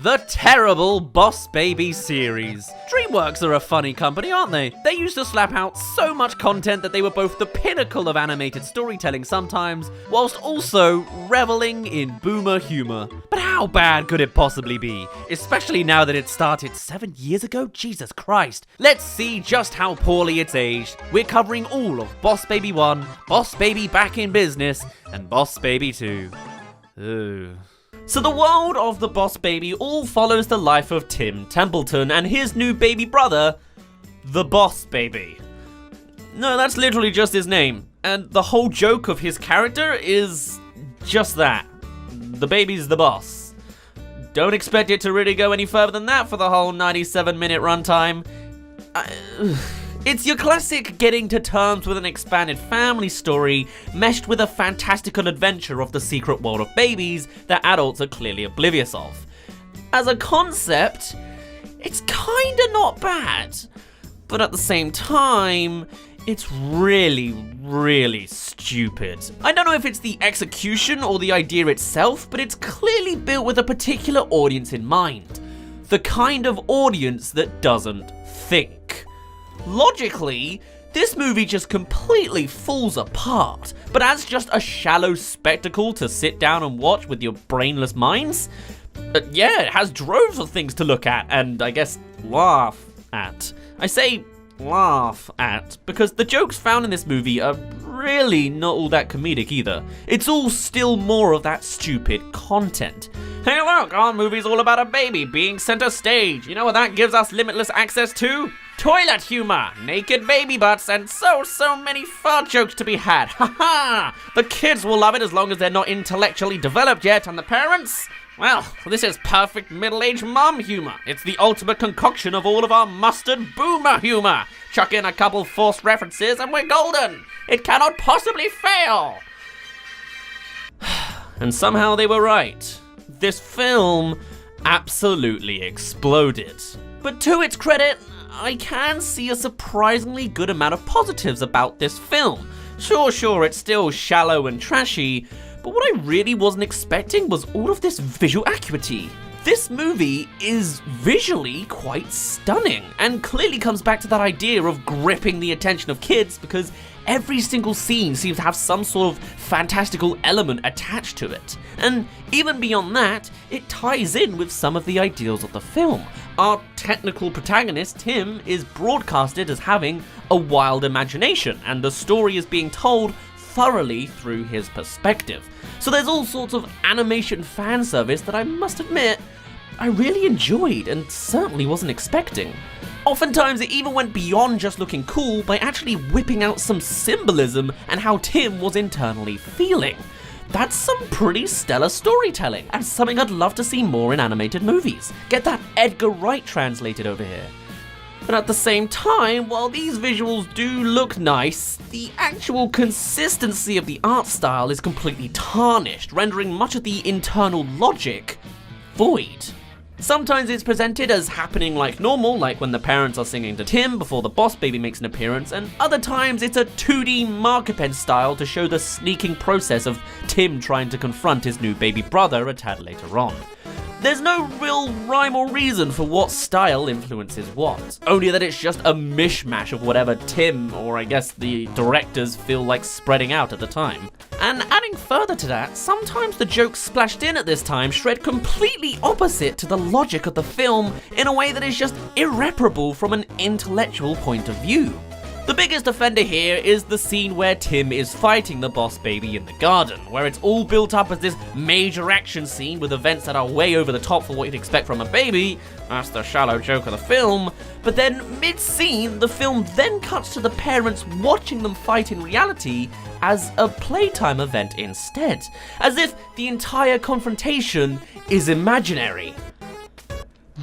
The terrible Boss Baby series. DreamWorks are a funny company, aren't they? They used to slap out so much content that they were both the pinnacle of animated storytelling sometimes, whilst also reveling in boomer humor. But how bad could it possibly be? Especially now that it started 7 years ago? Jesus Christ. Let's see just how poorly it's aged. We're covering all of Boss Baby 1, Boss Baby Back in Business, and Boss Baby 2. Ugh. So the world of the Boss Baby all follows the life of Tim Templeton and his new baby brother, the Boss Baby. No, that's literally just his name. And the whole joke of his character is just that. The baby's the boss. Don't expect it to really go any further than that for the whole 97-minute runtime. It's your classic getting to terms with an expanded family story meshed with a fantastical adventure of the secret world of babies that adults are clearly oblivious of. As a concept, it's kinda not bad, but at the same time, it's really, really stupid. I don't know if it's the execution or the idea itself, but it's clearly built with a particular audience in mind. The kind of audience that doesn't think. Logically, this movie just completely falls apart, but as just a shallow spectacle to sit down and watch with your brainless minds, yeah, it has droves of things to look at and I guess laugh at. I say laugh at because the jokes found in this movie are really not all that comedic either. It's all still more of that stupid content. Hey look, our movie's all about a baby being center stage. You know what that gives us limitless access to? Toilet humor, naked baby butts, and so many fart jokes to be had. Haha! The kids will love it as long as they're not intellectually developed yet, and the parents? Well, this is perfect middle-aged mom humor. It's the ultimate concoction of all of our mustard boomer humor. Chuck in a couple forced references and we're golden. It cannot possibly fail. And somehow they were right. This film absolutely exploded. But to its credit, I can see a surprisingly good amount of positives about this film. Sure, it's still shallow and trashy, but what I really wasn't expecting was all of this visual acuity. This movie is visually quite stunning, and clearly comes back to that idea of gripping the attention of kids because every single scene seems to have some sort of fantastical element attached to it. And even beyond that, it ties in with some of the ideals of the film. Our technical protagonist, Tim, is broadcasted as having a wild imagination, and the story is being told thoroughly through his perspective. So there's all sorts of animation fan service that I must admit, I really enjoyed and certainly wasn't expecting. Oftentimes it even went beyond just looking cool by actually whipping out some symbolism and how Tim was internally feeling. That's some pretty stellar storytelling, and something I'd love to see more in animated movies. Get that Edgar Wright translated over here. But at the same time, while these visuals do look nice, the actual consistency of the art style is completely tarnished, rendering much of the internal logic void. Sometimes it's presented as happening like normal, like when the parents are singing to Tim before the Boss Baby makes an appearance, and other times it's a 2D marker pen style to show the sneaking process of Tim trying to confront his new baby brother a tad later on. There's no real rhyme or reason for what style influences what, only that it's just a mishmash of whatever Tim, or I guess the directors, feel like spreading out at the time. And adding further to that, sometimes the jokes splashed in at this time shred completely opposite to the logic of the film in a way that is just irreparable from an intellectual point of view. The biggest offender here is the scene where Tim is fighting the Boss Baby in the garden, where it's all built up as this major action scene with events that are way over the top for what you'd expect from a baby. That's the shallow joke of the film. But then mid-scene, the film then cuts to the parents watching them fight in reality as a playtime event instead, as if the entire confrontation is imaginary.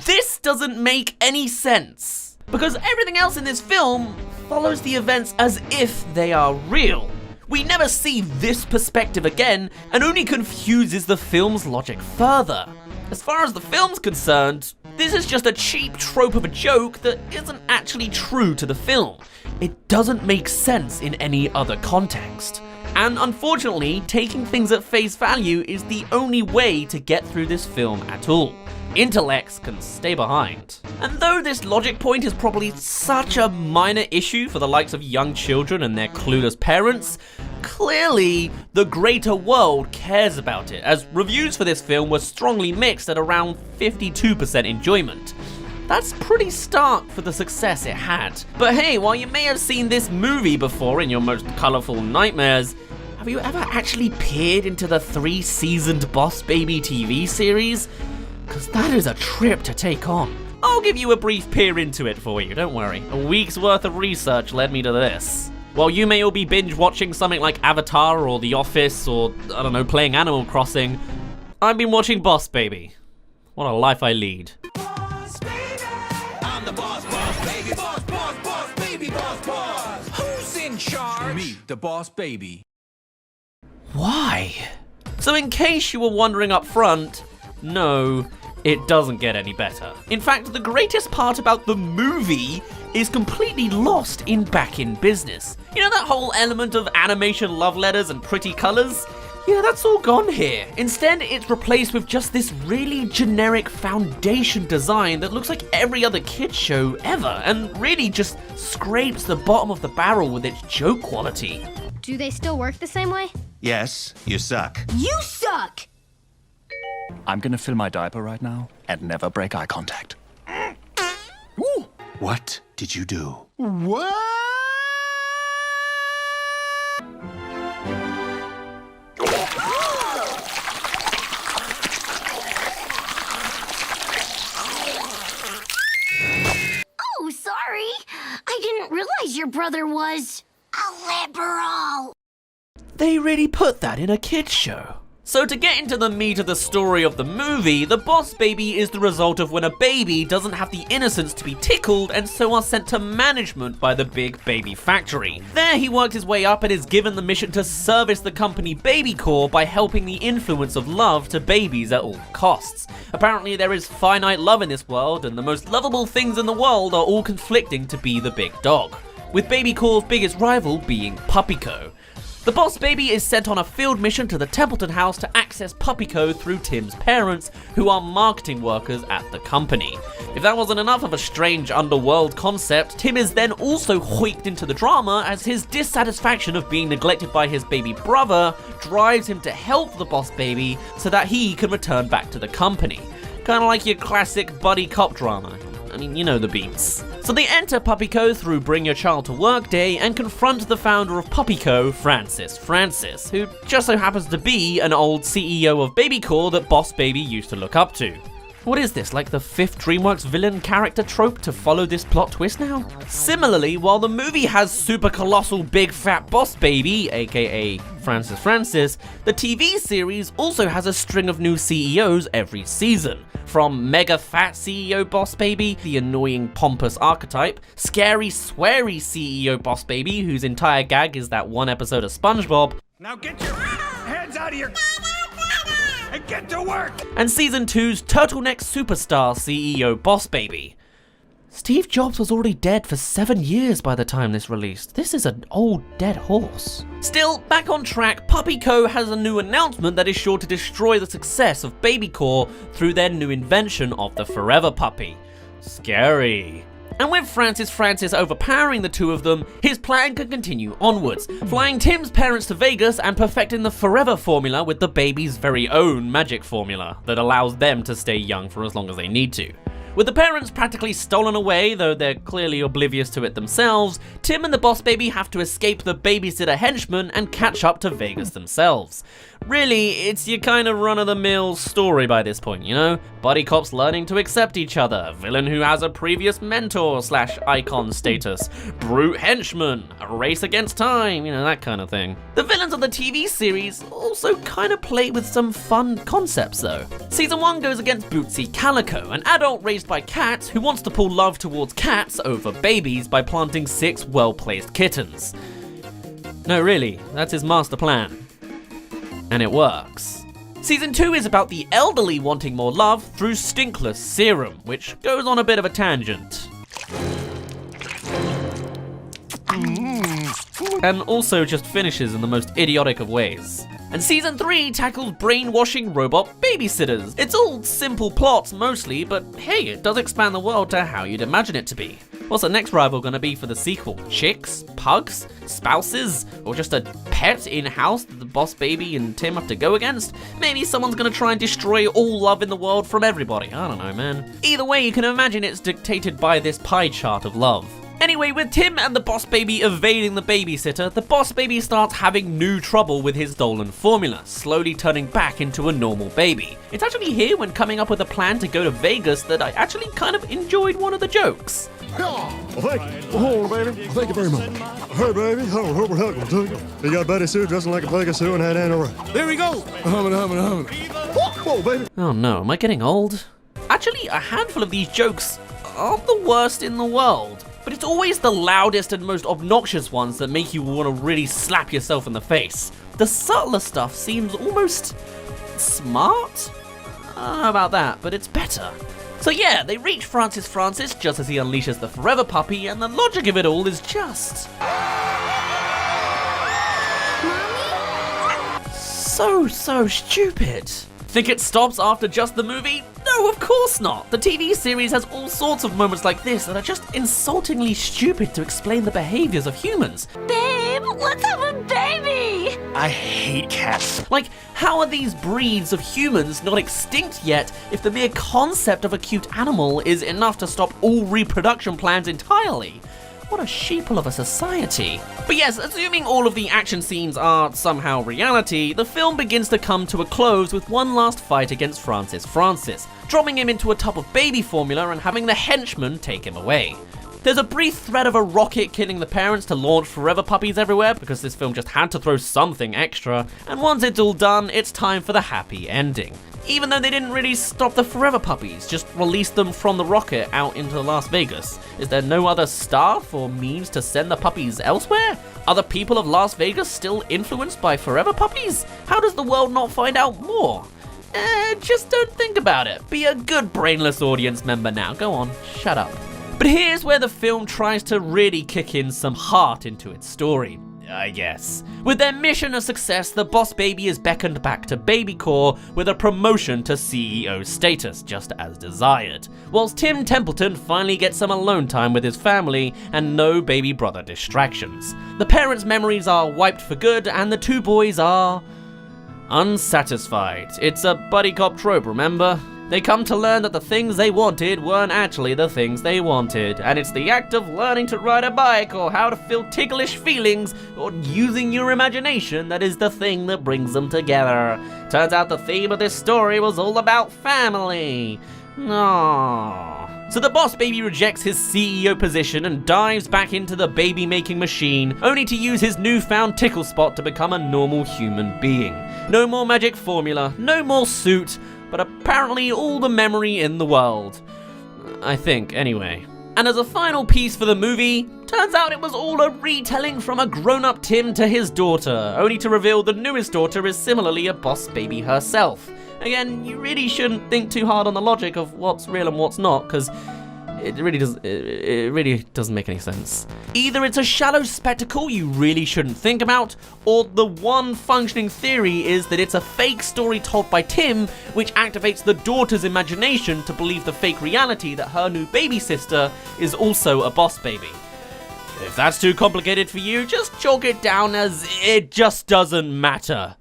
This doesn't make any sense, because everything else in this film follows the events as if they are real. We never see this perspective again, and only confuses the film's logic further. As far as the film's concerned, this is just a cheap trope of a joke that isn't actually true to the film. It doesn't make sense in any other context. And unfortunately, taking things at face value is the only way to get through this film at all. intellects can stay behind. And though this logic point is probably such a minor issue for the likes of young children and their clueless parents, clearly the greater world cares about it, as reviews for this film were strongly mixed at around 52% enjoyment. That's pretty stark for the success it had. But hey, while you may have seen this movie before in your most colourful nightmares, have you ever actually peered into the 3-seasoned Boss Baby TV series? Because that is a trip to take on. I'll give you a brief peer into it for you, don't worry. A week's worth of research led me to this. While you may all be binge watching something like Avatar or The Office or, I don't know, playing Animal Crossing, I've been watching Boss Baby. What a life I lead. Boss baby. I'm the boss, boss baby, boss baby, boss. Who's in charge? Me, the boss baby. Why? So in case you were wondering up front, no, it doesn't get any better. In fact, the greatest part about the movie is completely lost in Back in Business. You know that whole element of animation love letters and pretty colors? Yeah, that's all gone here. Instead, it's replaced with just this really generic foundation design that looks like every other kids show ever, and really just scrapes the bottom of the barrel with its joke quality. Do they still work the same way? Yes, you suck. You suck! I'm gonna fill my diaper right now and never break eye contact. Ooh. What did you do? What? Oh, sorry. I didn't realize your brother was a liberal. They really put that in a kids show. So to get into the meat of the story of the movie, the Boss Baby is the result of when a baby doesn't have the innocence to be tickled and so are sent to management by the big baby factory. There he works his way up and is given the mission to service the company Baby Corps by helping the influence of love to babies at all costs. Apparently there is finite love in this world, and the most lovable things in the world are all conflicting to be the big dog, with Baby Corps' biggest rival being Puppyco. The Boss Baby is sent on a field mission to the Templeton house to access Puppyco through Tim's parents, who are marketing workers at the company. If that wasn't enough of a strange underworld concept, Tim is then also hoiked into the drama as his dissatisfaction of being neglected by his baby brother drives him to help the Boss Baby so that he can return back to the company. Kinda like your classic buddy cop drama. I mean, you know the beats. So they enter Puppyco through Bring Your Child to Work Day and confront the founder of Puppyco, Francis, who just so happens to be an old CEO of Baby Corps that Boss Baby used to look up to. What is this, like the 5th DreamWorks villain character trope to follow this plot twist now? Similarly, while the movie has super colossal big fat Boss Baby, aka Francis, the TV series also has a string of new CEOs every season. From mega fat CEO Boss Baby, the annoying pompous archetype, scary sweary CEO Boss Baby, whose entire gag is that one episode of SpongeBob. Now get your hands out of your and get to work. And season 2's turtleneck superstar CEO Boss Baby. Steve Jobs was already dead for 7 years by the time this released. This is an old dead horse. Still, back on track, Puppyco has a new announcement that is sure to destroy the success of Baby Corps through their new invention of the Forever Puppy. Scary. And with Francis overpowering the two of them, his plan can continue onwards, flying Tim's parents to Vegas and perfecting the Forever formula with the baby's very own magic formula that allows them to stay young for as long as they need to. With the parents practically stolen away, though they're clearly oblivious to it themselves, Tim and the Boss Baby have to escape the babysitter henchmen and catch up to Vegas themselves. Really, it's your kind of run-of-the-mill story by this point, you know? Buddy cops learning to accept each other, villain who has a previous mentor/icon status, brute henchman, a race against time, you know, that kind of thing. The villains of the TV series also kind of play with some fun concepts though. Season 1 goes against Bootsy Calico, an adult raised by cats who wants to pull love towards cats over babies by planting 6 well-placed kittens. No, really, that's his master plan. And it works. Season 2 is about the elderly wanting more love through Stinkless Serum, which goes on a bit of a tangent. And also just finishes in the most idiotic of ways. And season 3 tackles brainwashing robot babysitters. It's all simple plots mostly, but hey, it does expand the world to how you'd imagine it to be. What's the next rival gonna be for the sequel? Chicks? Pugs? Spouses? Or just a pet in-house that the boss baby and Tim have to go against? Maybe someone's gonna try and destroy all love in the world from everybody. I don't know, man. Either way, you can imagine it's dictated by this pie chart of love. Anyway, with Tim and the boss baby evading the babysitter, the boss baby starts having new trouble with his stolen formula, slowly turning back into a normal baby. It's actually here when coming up with a plan to go to Vegas that I actually kind of enjoyed one of the jokes. Well, thank you. Hold on, baby. Thank you very much. Hey, baby. Hold on, we're hugging to you. You got Betty Sue dressing like a Vegas Sue and had Anna Ray. There we go. Humming. Whoa, baby. Oh no, am I getting old? Actually, a handful of these jokes aren't the worst in the world. But it's always the loudest and most obnoxious ones that make you want to really slap yourself in the face. The subtler stuff seems almost smart? I don't know about that, but it's better. So yeah, they reach Francis just as he unleashes the Forever Puppy, and the logic of it all is just so stupid. Think it stops after just the movie? No, of course not. The TV series has all sorts of moments like this that are just insultingly stupid to explain the behaviors of humans. Babe, let's have a baby! I hate cats. Like, how are these breeds of humans not extinct yet if the mere concept of a cute animal is enough to stop all reproduction plans entirely? What a sheeple of a society. But yes, assuming all of the action scenes are somehow reality, the film begins to come to a close with one last fight against Francis, dropping him into a tub of baby formula and having the henchmen take him away. There's a brief threat of a rocket killing the parents to launch Forever Puppies everywhere, because this film just had to throw something extra, and once it's all done, it's time for the happy ending. Even though they didn't really stop the Forever Puppies, just released them from the rocket out into Las Vegas. Is there no other staff or means to send the puppies elsewhere? Are the people of Las Vegas still influenced by Forever Puppies? How does the world not find out more? Just don't think about it. Be a good brainless audience member now. Go on, shut up. But here's where the film tries to really kick in some heart into its story, I guess. With their mission a success, the boss baby is beckoned back to BabyCorp with a promotion to CEO status, just as desired. Whilst Tim Templeton finally gets some alone time with his family and no baby brother distractions. The parents' memories are wiped for good and the two boys are unsatisfied. It's a buddy cop trope, remember? They come to learn that the things they wanted weren't actually the things they wanted, and it's the act of learning to ride a bike or how to feel ticklish feelings or using your imagination that is the thing that brings them together. Turns out the theme of this story was all about family. Aww. So the boss baby rejects his CEO position and dives back into the baby-making machine, only to use his newfound tickle spot to become a normal human being. No more magic formula, no more suit, but apparently all the memory in the world. I think, anyway. And as a final piece for the movie, turns out it was all a retelling from a grown-up Tim to his daughter, only to reveal the newest daughter is similarly a boss baby herself. Again, you really shouldn't think too hard on the logic of what's real and what's not, because it really doesn't make any sense. Either it's a shallow spectacle you really shouldn't think about, or the one functioning theory is that it's a fake story told by Tim, which activates the daughter's imagination to believe the fake reality that her new baby sister is also a boss baby. If that's too complicated for you, just chalk it down as it just doesn't matter.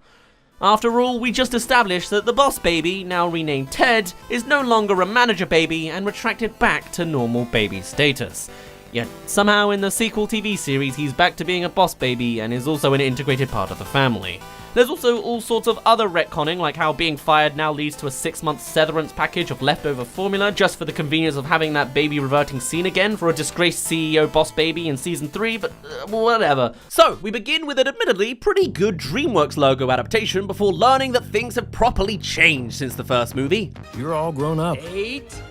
After all, we just established that the boss baby, now renamed Ted, is no longer a manager baby and retracted back to normal baby status. Yet somehow in the sequel TV series he's back to being a boss baby and is also an integrated part of the family. There's also all sorts of other retconning, like how being fired now leads to a 6-month severance package of leftover formula just for the convenience of having that baby reverting scene again for a disgraced CEO boss baby in season 3, but whatever. So, we begin with an admittedly pretty good DreamWorks logo adaptation before learning that things have properly changed since the first movie. You're all grown up. 8,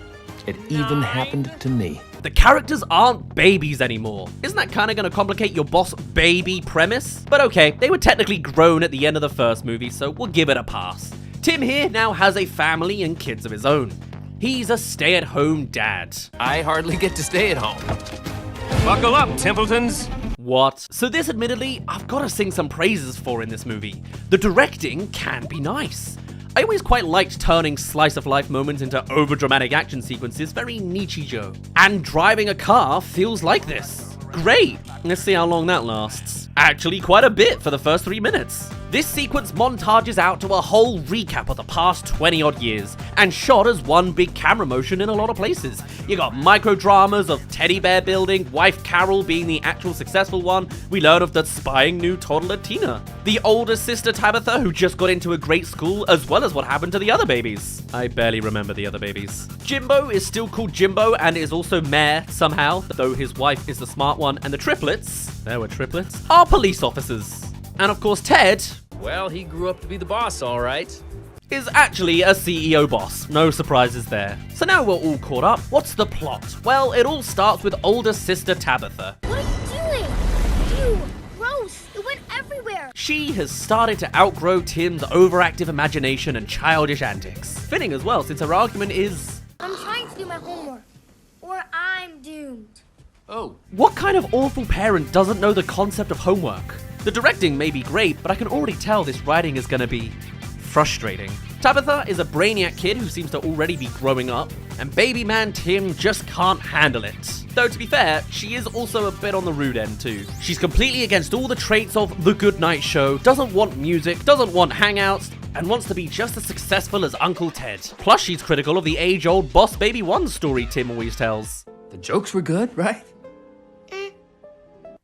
It even happened to me. The characters aren't babies anymore. Isn't that kinda gonna complicate your boss baby premise? But okay, they were technically grown at the end of the first movie, so we'll give it a pass. Tim here now has a family and kids of his own. He's a stay-at-home dad. I hardly get to stay at home. Buckle up, Templetons. What? So this, admittedly, I've got to sing some praises for in this movie. The directing can be nice. I always quite liked turning slice-of-life moments into over-dramatic action sequences, very Nichijou. And driving a car feels like this. Great! Let's see how long that lasts. Actually, quite a bit for the first 3 minutes. This sequence montages out to a whole recap of the past 20-odd years, and shot as one big camera motion in a lot of places. You got micro-dramas of teddy bear building, wife Carol being the actual successful one, we learn of the spying new toddler Tina, the older sister Tabitha who just got into a great school, as well as what happened to the other babies. I barely remember the other babies. Jimbo is still called Jimbo and is also mayor somehow, though his wife is the smart one, and the triplets, there were triplets, are police officers. And of course Ted, Well, he grew up to be the boss, all right. is actually a CEO boss. No surprises there. So now we're all caught up. What's the plot? Well, it all starts with older sister Tabitha. What are you doing? Ew, gross. It went everywhere. She has started to outgrow Tim's overactive imagination and childish antics. Fitting as well, since her argument is... I'm trying to do my homework, or I'm doomed. Oh, What kind of awful parent doesn't know the concept of homework? The directing may be great, but I can already tell this writing is gonna be frustrating. Tabitha is a brainiac kid who seems to already be growing up, and baby man Tim just can't handle it. Though to be fair, she is also a bit on the rude end too. She's completely against all the traits of The Good Night Show, doesn't want music, doesn't want hangouts, and wants to be just as successful as Uncle Ted. Plus she's critical of the age-old Boss Baby 1 story Tim always tells. the jokes were good, right?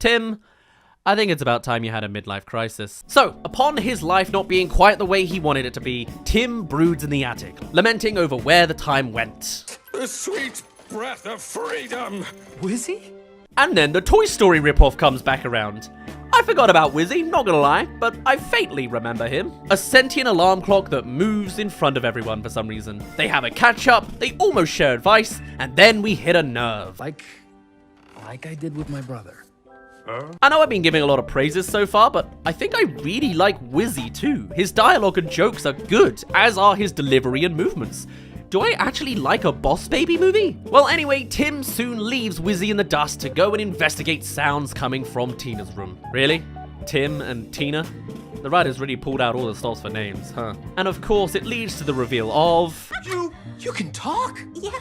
Tim, I think it's about time you had a midlife crisis. So, upon his life not being quite the way he wanted it to be, Tim broods in the attic, lamenting over where the time went. The sweet breath of freedom. Wizzy? And then the Toy Story ripoff comes back around. I forgot about Wizzy, not gonna lie, but I faintly remember him. A sentient alarm clock that moves in front of everyone for some reason. They have a catch-up, they almost share advice, and then we hit a nerve. Like I did with my brother. I know I've been giving a lot of praises so far, but I think I really like Wizzy too. His dialogue and jokes are good, as are his delivery and movements. Do I actually like a Boss Baby movie? Well, anyway, Tim soon leaves Wizzy in the dust to go and investigate sounds coming from Tina's room. Really? Tim and Tina? The writers really pulled out all the stops for names, huh? And of course, it leads to the reveal of... You can talk? Yeah,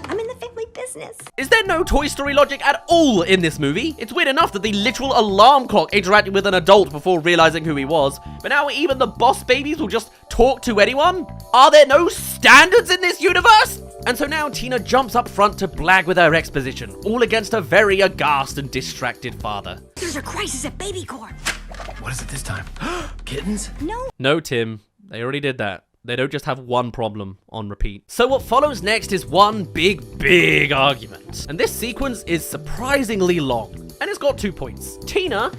I'm in the family business. Is there no Toy Story logic at all in this movie? It's weird enough that the literal alarm clock interacted with an adult before realizing who he was, but now even the Boss Babies will just talk to anyone? Are there no standards in this universe? And so now Tina jumps up front to blag with her exposition, all against her very aghast and distracted father. There's a crisis at Baby Corp. What is it this time? Kittens? No, Tim. They already did that. They don't just have one problem on repeat. So what follows next is one big argument. And this sequence is surprisingly long. And it's got 2 points. Tina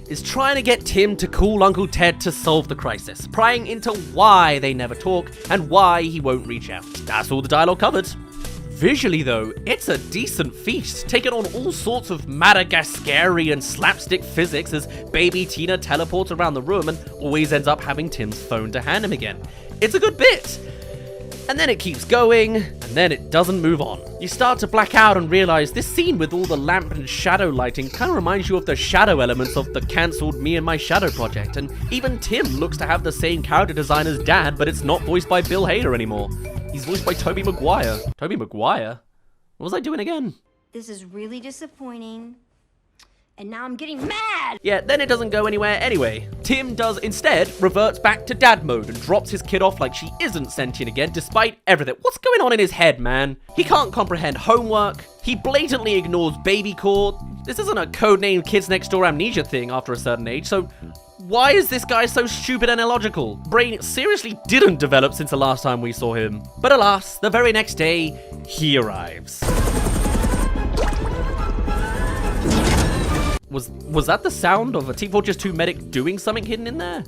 is trying to get Tim to call Uncle Ted to solve the crisis, prying into why they never talk and why he won't reach out. That's all the dialogue covered. Visually though, it's a decent feast, taking on all sorts of Madagascarian slapstick physics as baby Tina teleports around the room and always ends up having Tim's phone to hand him again. It's a good bit! And then it keeps going, and then it doesn't move on. You start to black out and realize this scene with all the lamp and shadow lighting kind of reminds you of the shadow elements of the cancelled Me and My Shadow project, and even Tim looks to have the same character design as Dad, but it's not voiced by Bill Hader anymore. He's voiced by Tobey Maguire. Tobey Maguire? What was I doing again? This is really disappointing. And now I'm getting mad! Yeah, then it doesn't go anywhere anyway. Tim does instead reverts back to dad mode and drops his kid off like she isn't sentient again despite everything. What's going on in his head, man? He can't comprehend homework. He blatantly ignores baby core. This isn't a codename Kids Next Door amnesia thing after a certain age, so why is this guy so stupid and illogical? Brain seriously didn't develop since the last time we saw him. But alas, the very next day, he arrives. Was that the sound of a Team Fortress 2 medic doing something hidden in there?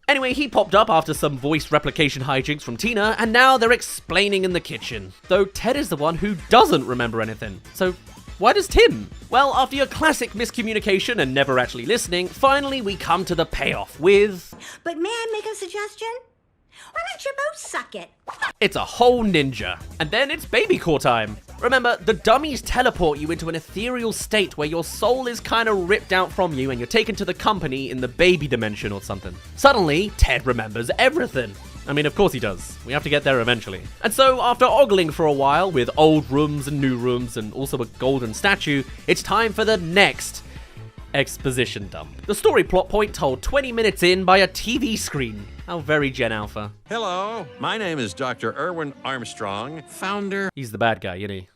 Anyway, he popped up after some voice replication hijinks from Tina, and now they're explaining in the kitchen. Though Ted is the one who doesn't remember anything. So why does Tim? Well, after your classic miscommunication and never actually listening, finally we come to the payoff with... But may I make a suggestion? Why don't you both suck it? It's a whole ninja. And then it's baby core time. Remember, the dummies teleport you into an ethereal state where your soul is kind of ripped out from you and you're taken to the company in the baby dimension or something. Suddenly, Ted remembers everything. I mean, of course he does. We have to get there eventually. And so, after ogling for a while with old rooms and new rooms and also a golden statue, it's time for the next exposition dump. The story plot point told 20 minutes in by a TV screen. How very Gen Alpha. Hello, my name is Dr. Erwin Armstrong, founder. He's the bad guy, isn't he?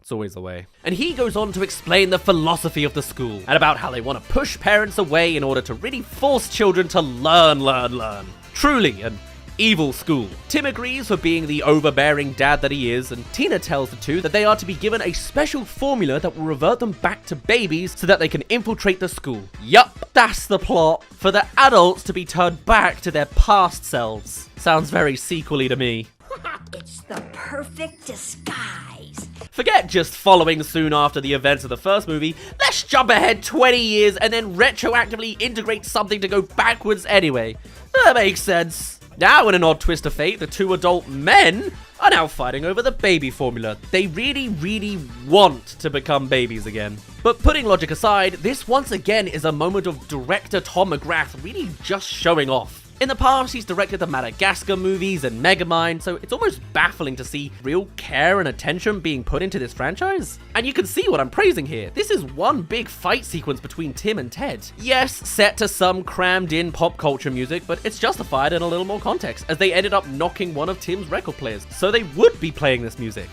It's always the way. And he goes on to explain the philosophy of the school and about how they want to push parents away in order to really force children to learn. Truly an evil school. Tim agrees for being the overbearing dad that he is, and Tina tells the two that they are to be given a special formula that will revert them back to babies so that they can infiltrate the school. Yup, that's the plot. For the adults to be turned back to their past selves. Sounds very sequel-y to me. It's the perfect disguise. Forget just following soon after the events of the first movie. Let's jump ahead 20 years and then retroactively integrate something to go backwards anyway. That makes sense. Now, in an odd twist of fate, the two adult men are now fighting over the baby formula. They really want to become babies again. But putting logic aside, this once again is a moment of director Tom McGrath really just showing off. In the past, he's directed the Madagascar movies and Megamind, so it's almost baffling to see real care and attention being put into this franchise. And you can see what I'm praising here. This is one big fight sequence between Tim and Ted. Yes, set to some crammed-in pop culture music, but it's justified in a little more context, as they ended up knocking one of Tim's record players, so they would be playing this music.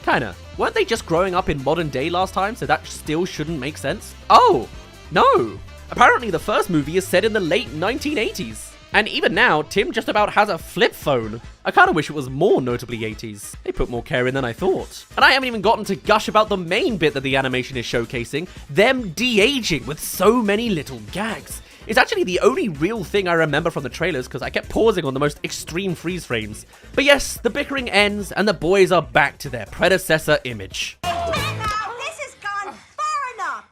Kinda. Weren't they just growing up in modern day last time, so that still shouldn't make sense? Oh, no. Apparently the first movie is set in the late 1980s. And even now, Tim just about has a flip phone. I kinda wish it was more notably 80s. They put more care in than I thought. And I haven't even gotten to gush about the main bit that the animation is showcasing, them de-aging with so many little gags. It's actually the only real thing I remember from the trailers because I kept pausing on the most extreme freeze frames. But yes, the bickering ends and the boys are back to their predecessor image. This has gone far enough.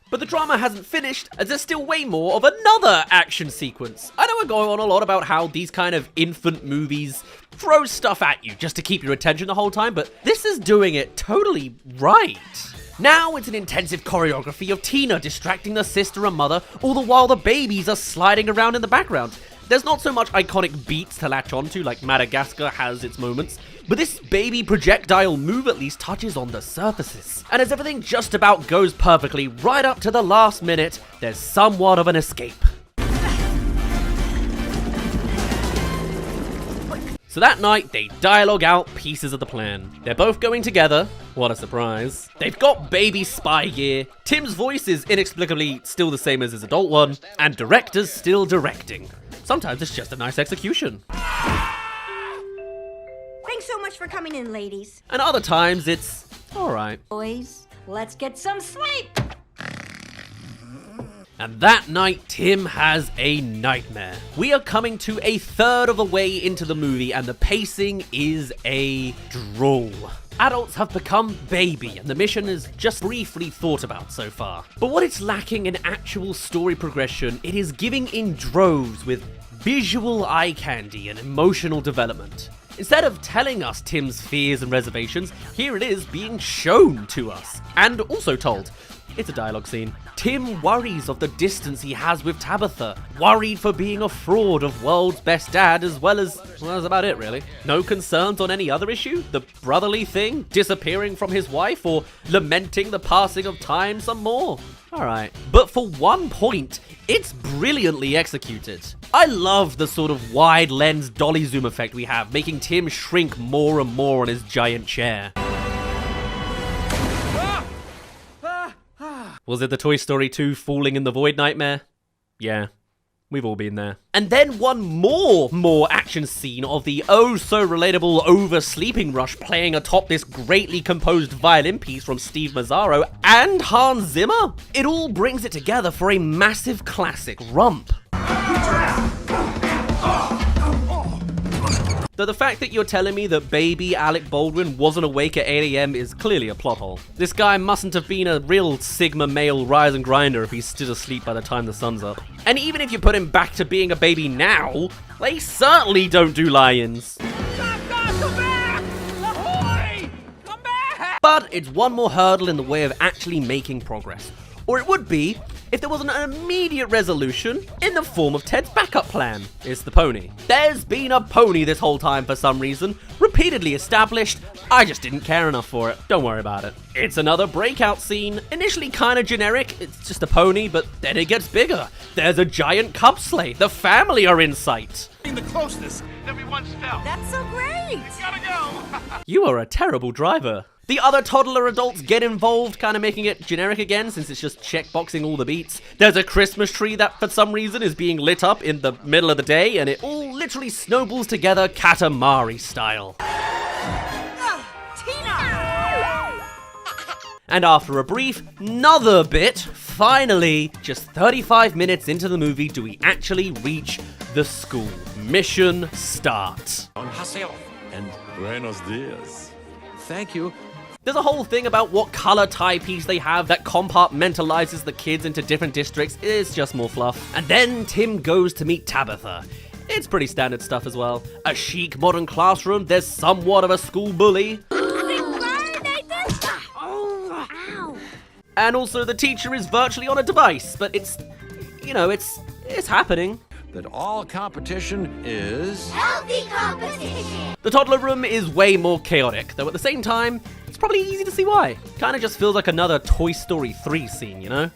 But the drama hasn't finished, as there's still way more of another action sequence. I know we're going on a lot about how these kind of infant movies throw stuff at you just to keep your attention the whole time, but this is doing it totally right. Now it's an intensive choreography of Tina distracting the sister and mother, all the while the babies are sliding around in the background. There's not so much iconic beats to latch onto like Madagascar has its moments, but this baby projectile move at least touches on the surfaces. And as everything just about goes perfectly right up to the last minute, there's somewhat of an escape. So that night, they dialogue out pieces of the plan. They're both going together. What a surprise. They've got baby spy gear. Tim's voice is inexplicably still the same as his adult one, and director's still directing. Sometimes it's just a nice execution. Thanks so much for coming in, ladies. And other times it's alright. Boys, let's get some sleep. And that night, Tim has a nightmare. We are coming to a third of the way into the movie, and the pacing is a drool. Adults have become baby, and the mission is just briefly thought about so far. But what it's lacking in actual story progression, it is giving in droves with visual eye candy and emotional development. Instead of telling us Tim's fears and reservations, here it is being shown to us, and also told. It's a dialogue scene. Tim worries of the distance he has with Tabitha, worried for being a fraud of world's best dad, as well as, well, that's about it really. No concerns on any other issue? The brotherly thing? Disappearing from his wife? Or lamenting the passing of time some more? Alright. But for one point, it's brilliantly executed. I love the sort of wide lens dolly zoom effect we have, making Tim shrink more and more on his giant chair. Was it the Toy Story 2 falling in the void nightmare? Yeah, we've all been there. And then one more action scene of the oh so relatable oversleeping rush playing atop this greatly composed violin piece from Steve Mazzaro and Hans Zimmer. It all brings it together for a massive classic romp. Though the fact that you're telling me that baby Alec Baldwin wasn't awake at 8 AM is clearly a plot hole. This guy mustn't have been a real Sigma male rise and grinder if he's still asleep by the time the sun's up. And even if you put him back to being a baby now, they certainly don't do lions. Come back! Ahoy! Come back! But it's one more hurdle in the way of actually making progress. Or it would be if there wasn't an immediate resolution in the form of Ted's backup plan. It's the pony. There's been a pony this whole time for some reason, repeatedly established. I just didn't care enough for it. Don't worry about it. It's another breakout scene, initially kind of generic. It's just a pony, but then it gets bigger. There's a giant cub sleigh. The family are in sight. The closeness that we once felt. That's so great! Gotta go! You are a terrible driver. The other toddler adults get involved, kind of making it generic again since it's just checkboxing all the beats. There's a Christmas tree that for some reason is being lit up in the middle of the day, and it all literally snowballs together Katamari style. And after a brief, another bit, finally, just 35 minutes into the movie, do we actually reach the school. Mission start. Haseo and buenos dias. Thank you. There's a whole thing about what color timepiece they have that compartmentalizes the kids into different districts. It's just more fluff. And then Tim goes to meet Tabitha. It's pretty standard stuff as well. A chic modern classroom, there's somewhat of a school bully. And also the teacher is virtually on a device, but it's, you know, it's happening. That all competition is Healthy competition! The toddler room is way more chaotic, though at the same time, it's probably easy to see why. Kinda just feels like another Toy Story 3 scene, you know?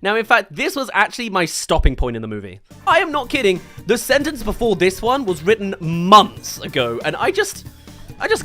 Now, in fact, this was actually my stopping point in the movie. I am not kidding. The sentence before this one was written months ago, and I just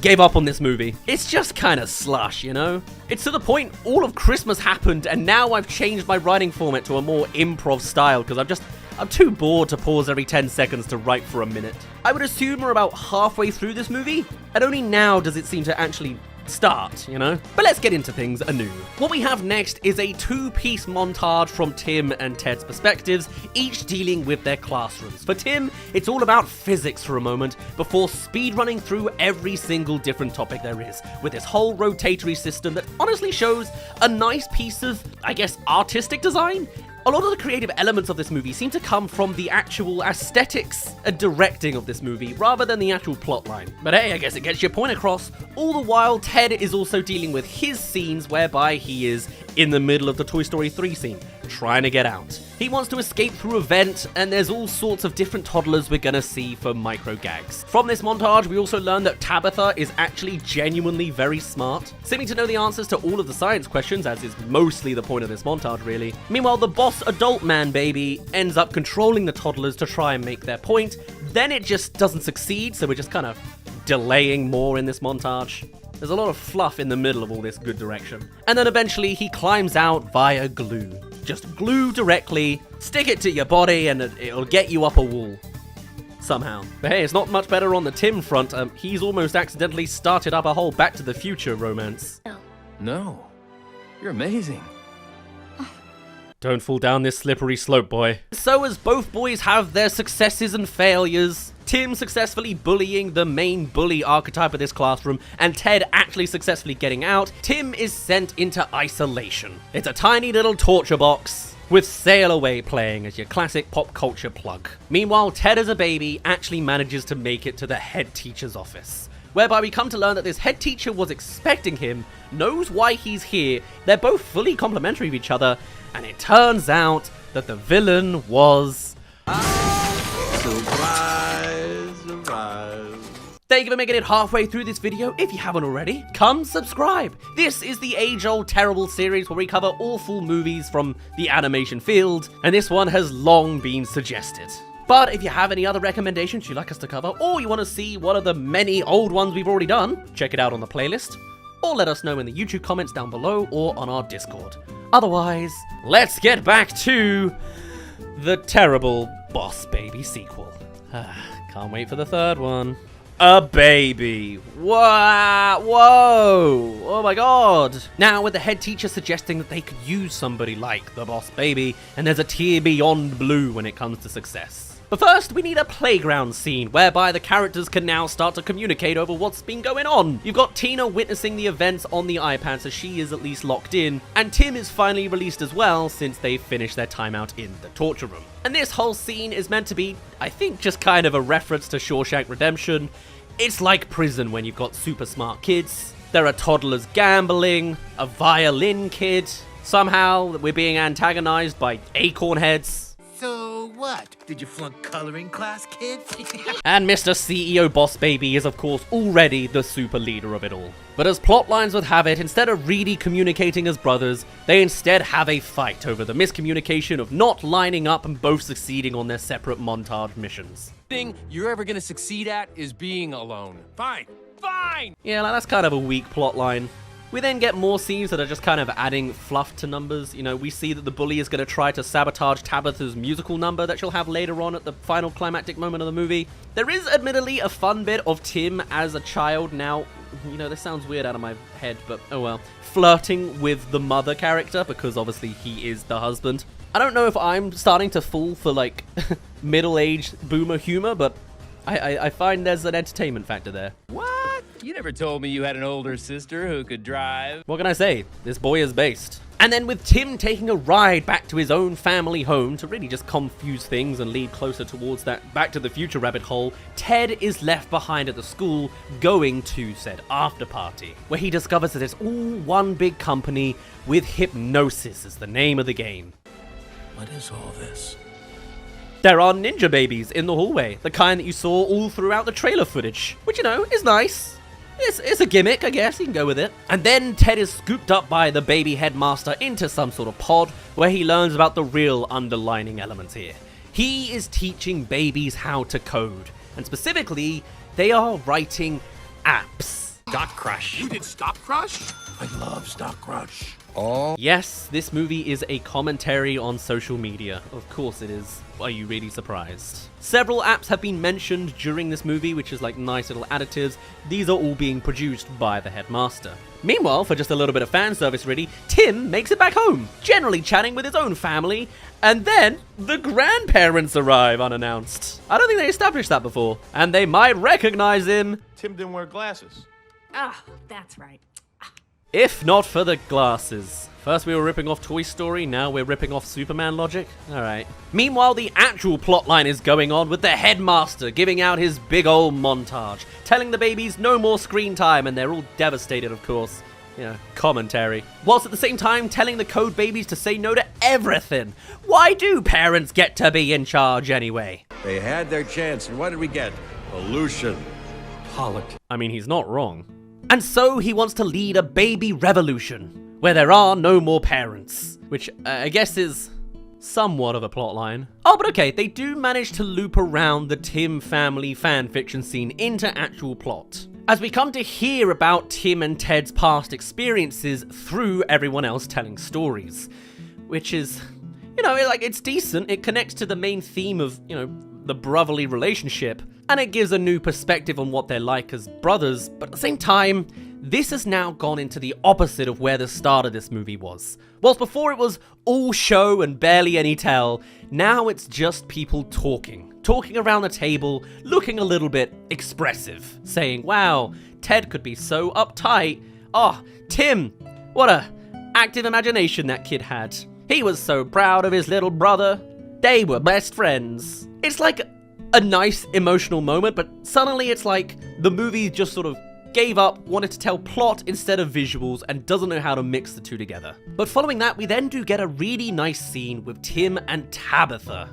gave up on this movie. It's just kind of slush, you know? It's to the point all of Christmas happened, and now I've changed my writing format to a more improv style, because I'm too bored to pause every 10 seconds to write for a minute. I would assume we're about halfway through this movie, and only now does it seem to actually start, you know? But let's get into things anew. What we have next is a two-piece montage from Tim and Ted's perspectives, each dealing with their classrooms. For Tim, it's all about physics for a moment, before speedrunning through every single different topic there is, with this whole rotatory system that honestly shows a nice piece of, I guess, artistic design. A lot of the creative elements of this movie seem to come from the actual aesthetics and directing of this movie, rather than the actual plotline. But hey, I guess it gets your point across. All the while, Ted is also dealing with his scenes whereby he is in the middle of the Toy Story 3 scene, trying to get out. He wants to escape through a vent, and there's all sorts of different toddlers we're gonna see for micro gags. From this montage, we also learn that Tabitha is actually genuinely very smart, seeming to know the answers to all of the science questions, as is mostly the point of this montage, really. Meanwhile, the boss adult man baby ends up controlling the toddlers to try and make their point. Then it just doesn't succeed, so we're just kind of delaying more in this montage. There's a lot of fluff in the middle of all this good direction. And then eventually he climbs out via glue. Just glue directly, stick it to your body, and it'll get you up a wall. Somehow. But hey, it's not much better on the Tim front. He's almost accidentally started up a whole Back to the Future romance. No. You're amazing. Don't fall down this slippery slope, boy. So as both boys have their successes and failures, Tim successfully bullying the main bully archetype of this classroom, and Ted actually successfully getting out, Tim is sent into isolation. It's a tiny little torture box with Sail Away playing as your classic pop culture plug. Meanwhile, Ted as a baby actually manages to make it to the head teacher's office, whereby we come to learn that this head teacher was expecting him, knows why he's here, they're both fully complimentary of each other, and it turns out that the villain was... surprise, surprise. Thank you for making it halfway through this video. If you haven't already, come subscribe. This is the age-old terrible series where we cover awful movies from the animation field, and this one has long been suggested. But if you have any other recommendations you'd like us to cover, or you want to see one of the many old ones we've already done, check it out on the playlist, or let us know in the YouTube comments down below or on our Discord. Otherwise, let's get back to the terrible Boss Baby sequel. Can't wait for the third one. A baby. Whoa! Oh my god. Now, with the head teacher suggesting that they could use somebody like the Boss Baby, and there's a tier beyond blue when it comes to success. But first, we need a playground scene whereby the characters can now start to communicate over what's been going on. You've got Tina witnessing the events on the iPad, so she is at least locked in, and Tim is finally released as well since they've finished their timeout in the torture room. And this whole scene is meant to be, I think, just kind of a reference to Shawshank Redemption. It's like prison when you've got super smart kids There are toddlers gambling, a violin kid. Somehow we're being antagonized by acorn heads. So what? Did you flunk coloring class, kids? And Mr. CEO Boss Baby is of course already the super leader of it all. But as plot lines would have it, instead of really communicating as brothers, they instead have a fight over the miscommunication of not lining up and both succeeding on their separate montage missions. Thing you're ever gonna succeed at is being alone. Fine. Fine! Yeah, like, that's kind of a weak plot line. We then get more scenes that are just kind of adding fluff to numbers. You know, we see that the bully is going to try to sabotage Tabitha's musical number that she'll have later on at the final climactic moment of the movie. There is admittedly a fun bit of Tim as a child now. You know, this sounds weird out of my head, but oh well. Flirting with the mother character, because obviously he is the husband. I don't know if I'm starting to fall for, like, middle-aged boomer humor, but I find there's an entertainment factor there. What? You never told me you had an older sister who could drive. What can I say? This boy is based. And then with Tim taking a ride back to his own family home to really just confuse things and lead closer towards that Back to the Future rabbit hole, Ted is left behind at the school going to said after party, where he discovers that it's all one big company with hypnosis as the name of the game. What is all this? There are ninja babies in the hallway, the kind that you saw all throughout the trailer footage, which, you know, is nice. It's a gimmick, I guess, you can go with it. And then Ted is scooped up by the baby headmaster into some sort of pod where he learns about the real underlining elements here. He is teaching babies how to code, and specifically, they are writing apps. Stock Crush. You did Stop Crush? I love Stop Crush. Yes, this movie is a commentary on social media. Of course it is. Are you really surprised? Several apps have been mentioned during this movie, which is like nice little additives. These are all being produced by the headmaster. Meanwhile, for just a little bit of fan service really, Tim makes it back home, generally chatting with his own family, and then the grandparents arrive unannounced. I don't think they established that before, and they might recognize him. Tim didn't wear glasses. Oh, that's right. If not for the glasses. First we were ripping off Toy Story, now we're ripping off Superman logic? Alright. Meanwhile, the actual plotline is going on with the headmaster giving out his big old montage, telling the babies no more screen time, and they're all devastated, of course. You know, commentary. Whilst at the same time telling the code babies to say no to everything. Why do parents get to be in charge anyway? They had their chance, and what did we get? Pollution. Politics. I mean, he's not wrong. And so he wants to lead a baby revolution, where there are no more parents, which I guess is somewhat of a plotline. Oh, but okay, they do manage to loop around the Tim family fanfiction scene into actual plot, as we come to hear about Tim and Ted's past experiences through everyone else telling stories, which is, you know, it's decent. It connects to the main theme of, you know, the brotherly relationship, and it gives a new perspective on what they're like as brothers, but at the same time, this has now gone into the opposite of where the start of this movie was. Whilst before it was all show and barely any tell, now it's just people talking around the table, looking a little bit expressive, saying, wow, Ted could be so uptight. Oh, Tim, what a active imagination that kid had. He was so proud of his little brother. They were best friends. It's like a nice emotional moment, but suddenly it's like the movie just sort of gave up, wanted to tell plot instead of visuals, and doesn't know how to mix the two together. But following that, we then do get a really nice scene with Tim and Tabitha,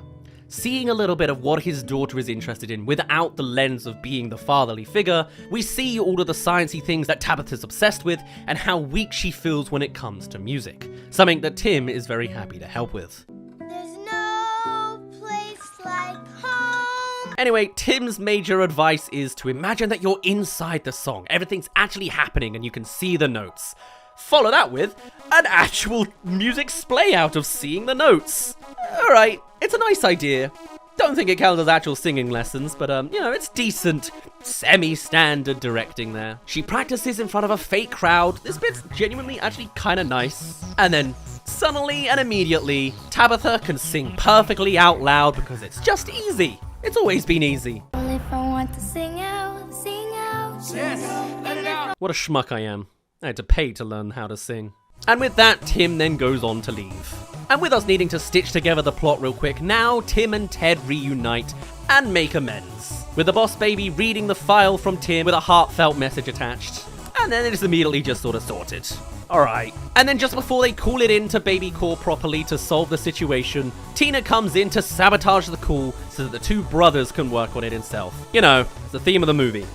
seeing a little bit of what his daughter is interested in without the lens of being the fatherly figure. We see all of the sciencey things that Tabitha's obsessed with, and how weak she feels when it comes to music, something that Tim is very happy to help with. There's no place like home. Anyway, Tim's major advice is to imagine that you're inside the song. Everything's actually happening and you can see the notes. Follow that with an actual music splay out of seeing the notes. Alright, it's a nice idea. Don't think it counts as actual singing lessons, but you know, it's decent, semi-standard directing there. She practices in front of a fake crowd. This bit's genuinely actually kind of nice. And then suddenly and immediately, Tabitha can sing perfectly out loud because it's just easy. It's always been easy. If I want to sing out, sing out. Yes, let it out. What a schmuck I am. I had to pay to learn how to sing. And with that, Tim then goes on to leave. And with us needing to stitch together the plot real quick, now Tim and Ted reunite and make amends, with the boss baby reading the file from Tim with a heartfelt message attached. And then it's immediately just sort of sorted. Alright. And then just before they call it in to Baby Core properly to solve the situation, Tina comes in to sabotage the call so that the two brothers can work on it in stealth. You know, it's the theme of the movie.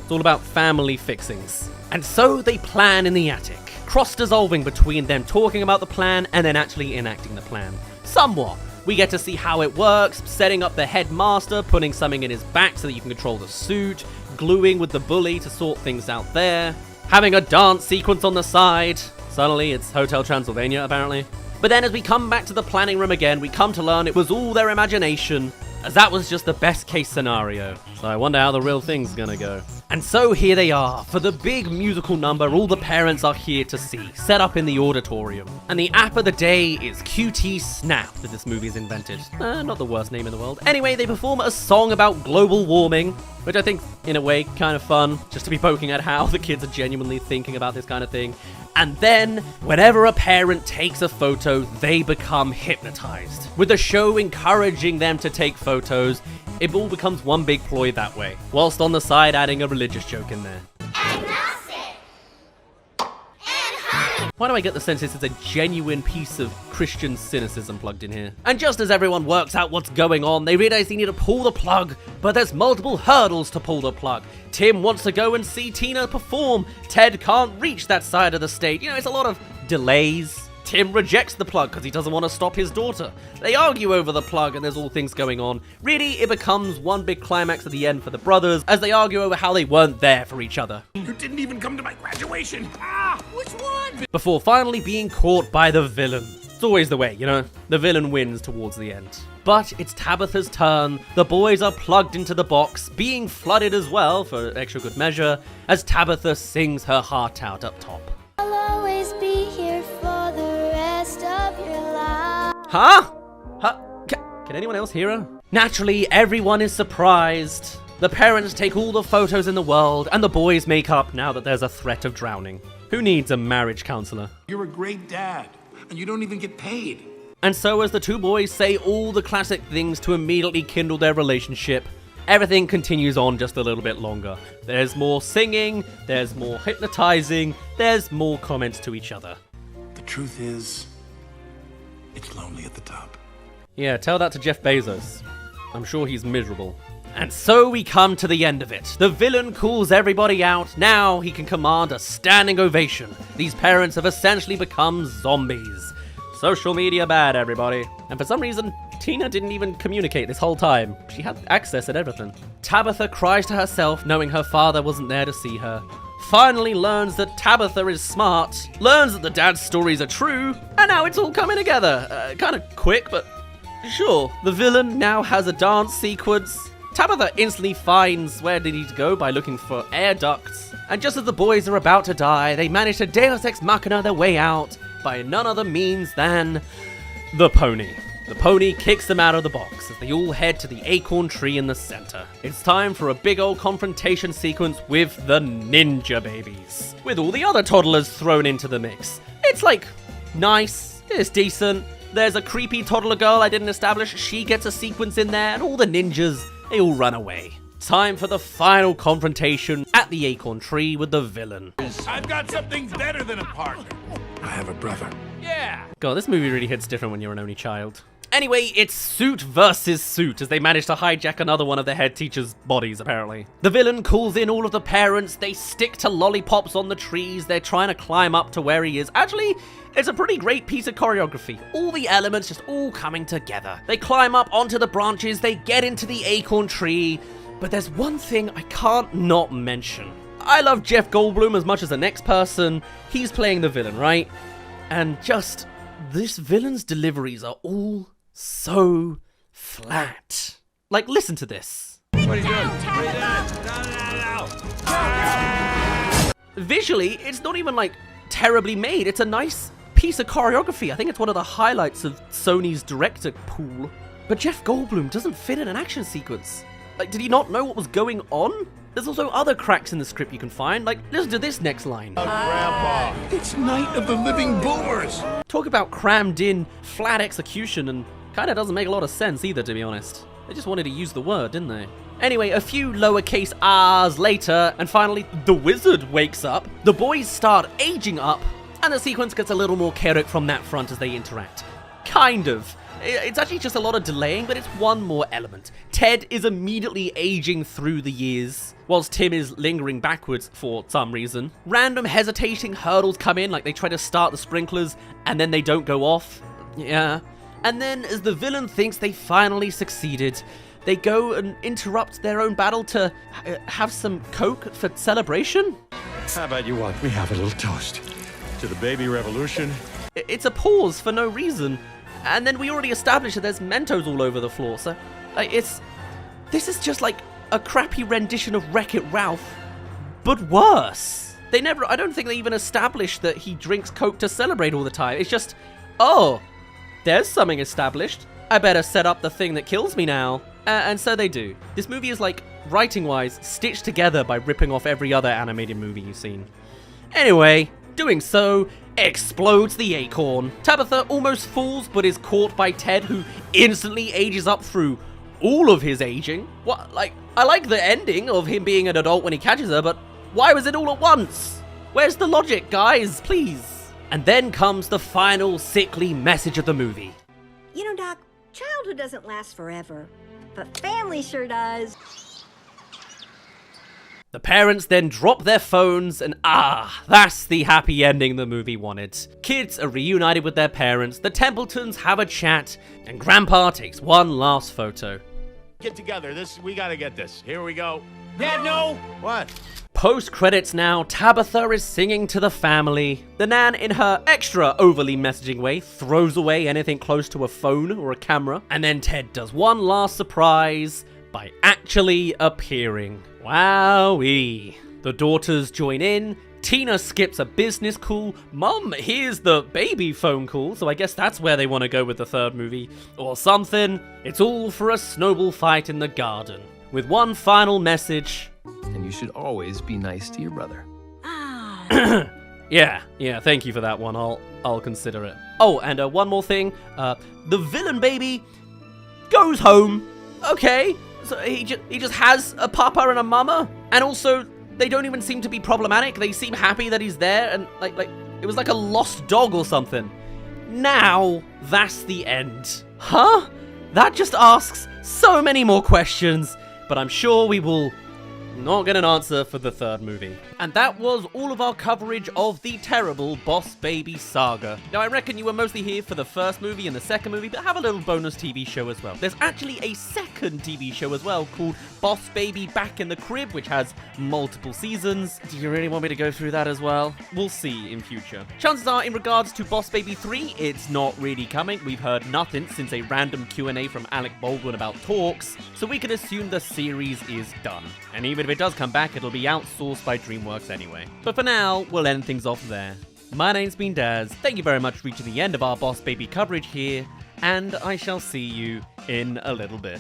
It's all about family fixings. And so they plan in the attic, cross-dissolving between them talking about the plan and then actually enacting the plan. Somewhat. We get to see how it works, setting up the headmaster, putting something in his back so that you can control the suit, gluing with the bully to sort things out there, having a dance sequence on the side. Suddenly it's Hotel Transylvania, apparently. But then as we come back to the planning room again, we come to learn it was all their imagination, as that was just the best case scenario. So I wonder how the real thing's gonna go. And so here they are, for the big musical number all the parents are here to see, set up in the auditorium. And the app of the day is QT Snap that this movie's invented. Not the worst name in the world. Anyway, they perform a song about global warming, which I think, in a way, kind of fun, just to be poking at how the kids are genuinely thinking about this kind of thing. And then, whenever a parent takes a photo, they become hypnotized. With the show encouraging them to take photos, it all becomes one big ploy that way, whilst on the side adding a religious joke in there. Why do I get the sense this is a genuine piece of Christian cynicism plugged in here? And just as everyone works out what's going on, they realize they need to pull the plug, but there's multiple hurdles to pull the plug. Tim wants to go and see Tina perform. Ted can't reach that side of the stage. You know, it's a lot of delays. Tim rejects the plug because he doesn't want to stop his daughter. They argue over the plug and there's all things going on. Really, it becomes one big climax at the end for the brothers as they argue over how they weren't there for each other. You didn't even come to my graduation. Ah, which one? Before finally being caught by the villain. It's always the way, you know? The villain wins towards the end. But it's Tabitha's turn. The boys are plugged into the box, being flooded as well for extra good measure, as Tabitha sings her heart out up top. I'll always be here for the rest of your life. Huh? Can anyone else hear her? Naturally, everyone is surprised. The parents take all the photos in the world, and the boys make up now that there's a threat of drowning. Who needs a marriage counselor? You're a great dad, and you don't even get paid. And so as the two boys say all the classic things to immediately kindle their relationship, everything continues on just a little bit longer. There's more singing, there's more hypnotizing, there's more comments to each other. The truth is, it's lonely at the top. Yeah, tell that to Jeff Bezos. I'm sure he's miserable. And so we come to the end of it. The villain calls everybody out. Now he can command a standing ovation. These parents have essentially become zombies. Social media bad, everybody. And for some reason, Tina didn't even communicate this whole time. She had access at everything. Tabitha cries to herself, knowing her father wasn't there to see her. Finally learns that Tabitha is smart, learns that the dad's stories are true, and now it's all coming together. Kind of quick, but sure. The villain now has a dance sequence. Tabitha instantly finds where they need to go by looking for air ducts. And just as the boys are about to die, they manage to Deus Ex Machina their way out by none other means than the pony. The pony kicks them out of the box as they all head to the acorn tree in the center. It's time for a big old confrontation sequence with the ninja babies, with all the other toddlers thrown into the mix. It's like, nice, it's decent. There's a creepy toddler girl I didn't establish, she gets a sequence in there, and all the ninjas, they all run away. Time for the final confrontation at the acorn tree with the villain. I've got something better than a partner. I have a brother. Yeah. God, this movie really hits different when you're an only child. Anyway, it's suit versus suit as they manage to hijack another one of the head teacher's bodies, apparently. The villain calls in all of the parents, they stick to lollipops on the trees, they're trying to climb up to where he is. Actually, it's a pretty great piece of choreography. All the elements just all coming together. They climb up onto the branches, they get into the acorn tree, but there's one thing I can't not mention. I love Jeff Goldblum as much as the next person. He's playing the villain, right? And just, this villain's deliveries are all so flat. Like, listen to this. What are you doing? No. Visually, it's not even like terribly made. It's a nice piece of choreography. I think it's one of the highlights of Sony's director pool. But Jeff Goldblum doesn't fit in an action sequence. Like, did he not know what was going on? There's also other cracks in the script you can find. Like, listen to this next line. Grandpa. It's Night of the Living Boomers. Talk about crammed in, flat execution, and kinda doesn't make a lot of sense either, to be honest. They just wanted to use the word, didn't they? Anyway, a few lowercase r's later, and finally, the wizard wakes up. The boys start aging up, and the sequence gets a little more chaotic from that front as they interact. Kind of. It's actually just a lot of delaying, but it's one more element. Ted is immediately aging through the years, whilst Tim is lingering backwards for some reason. Random hesitating hurdles come in, like they try to start the sprinklers, and then they don't go off. Yeah. And then, as the villain thinks they finally succeeded, they go and interrupt their own battle to have some Coke for celebration. How about you watch me have a little toast to the baby revolution? It's a pause for no reason. And then we already established that there's Mentos all over the floor, so like this is just like a crappy rendition of Wreck-It Ralph, but worse. I don't think they even established that he drinks Coke to celebrate all the time. It's just, oh, there's something established. I better set up the thing that kills me now. And so they do. This movie is like, writing-wise, stitched together by ripping off every other animated movie you've seen. Anyway, doing so explodes the acorn. Tabitha almost falls, but is caught by Ted, who instantly ages up through all of his aging. What, like, I like the ending of him being an adult when he catches her, but why was it all at once? Where's the logic, guys? Please. And then comes the final sickly message of the movie. You know, Doc, childhood doesn't last forever, but family sure does. The parents then drop their phones and that's the happy ending the movie wanted. Kids are reunited with their parents, the Templetons have a chat, and Grandpa takes one last photo. Get together. We gotta get this. Here we go. Dad, no! What? Post-credits now, Tabitha is singing to the family. The Nan, in her extra overly messaging way, throws away anything close to a phone or a camera. And then Ted does one last surprise by actually appearing. Wowee. The daughters join in. Tina skips a business call. Mum hears the baby phone call, so I guess that's where they want to go with the third movie. Or something. It's all for a snowball fight in the garden. With one final message. And you should always be nice to your brother. Yeah, thank you for that one. I'll consider it. Oh, and one more thing. The villain baby goes home. Okay, so he just has a papa and a mama, and also they don't even seem to be problematic. They seem happy that he's there, and like it was like a lost dog or something. Now that's the end. Huh? That just asks so many more questions, but I'm sure we will not get an answer for the third movie. And that was all of our coverage of the terrible Boss Baby saga. Now, I reckon you were mostly here for the first movie and the second movie, but have a little bonus TV show as well. There's actually a second TV show as well called Boss Baby Back in the Crib, which has multiple seasons. Do you really want me to go through that as well? We'll see in future. Chances are, in regards to Boss Baby 3, it's not really coming. We've heard nothing since a random Q&A from Alec Baldwin about talks, so we can assume the series is done. And even if it does come back, it'll be outsourced by DreamWorks anyway. But for now, we'll end things off there. My name's been Daz. Thank you very much for reaching the end of our Boss Baby coverage here, and I shall see you in a little bit.